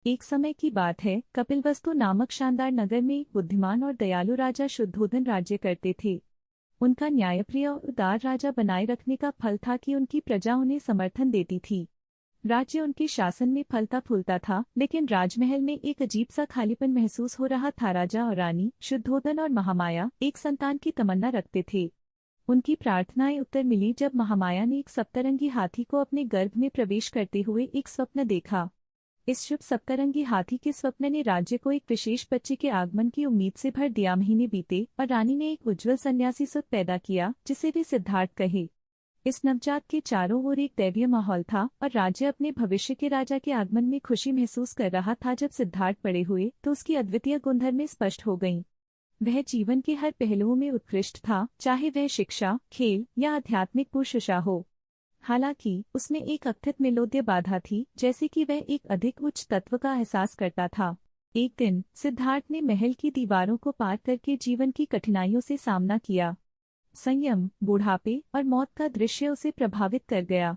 एक समय की बात है, कपिलवस्तु नामक शानदार नगर में एक बुद्धिमान और दयालु राजा शुद्धोधन राज्य करते थे। उनका न्यायप्रिय और उदार राजा बनाए रखने का फल था कि उनकी प्रजा उन्हें समर्थन देती थी। राज्य उनके शासन में फलता फूलता था, लेकिन राजमहल में एक अजीब सा खालीपन महसूस हो रहा था। राजा और रानी शुद्धोधन और महामाया एक संतान की तमन्ना रखते थे। उनकी प्रार्थनाएं उत्तर मिली जब महामाया ने एक सप्तरंगी हाथी को अपने गर्भ में प्रवेश करते हुए एक स्वप्न देखा। इस शुभ सप्तरंगी हाथी के स्वप्न ने राज्य को एक विशेष बच्चे के आगमन की उम्मीद से भर दिया। महीने बीते और रानी ने एक उज्जवल सन्यासी सुत पैदा किया, जिसे वे सिद्धार्थ कहे। इस नवजात के चारों ओर एक दैवीय माहौल था और राज्य अपने भविष्य के राजा के आगमन में खुशी महसूस कर रहा था। जब सिद्धार्थ बड़े हुए तो उसकी अद्वितीय गुणधर्में स्पष्ट हो गईं। वह जीवन के हर पहलुओं में उत्कृष्ट था, चाहे वह शिक्षा, खेल या आध्यात्मिक पुरुषा हो। हालांकि उसमें एक अकथित मिलोद्य बाधा थी, जैसे कि वह एक अधिक उच्च तत्व का एहसास करता था। एक दिन सिद्धार्थ ने महल की दीवारों को पार करके जीवन की कठिनाइयों से सामना किया। संयम, बुढ़ापे और मौत का दृश्य उसे प्रभावित कर गया।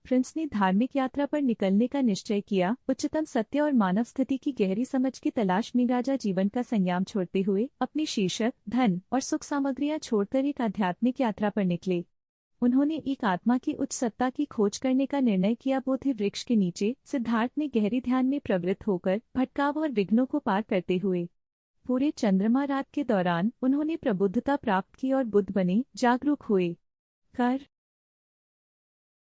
प्रिंस ने धार्मिक यात्रा पर निकलने का निश्चय किया। उच्चतम सत्य और मानव स्थिति की गहरी समझ की तलाश में राजा जीवन का संयम छोड़ते हुए अपनी शीर्षक, धन और सुख सामग्रियां छोड़कर एक आध्यात्मिक यात्रा पर निकले। उन्होंने एक आत्मा की उच्च सत्ता की खोज करने का निर्णय किया। बोधि वृक्ष के नीचे सिद्धार्थ ने गहरी ध्यान में प्रवृत्त होकर भटकाव और विघ्नों को पार करते हुए पूरे चंद्रमा रात के दौरान उन्होंने प्रबुद्धता प्राप्त की और बुद्ध बने, जागरूक हुए। कर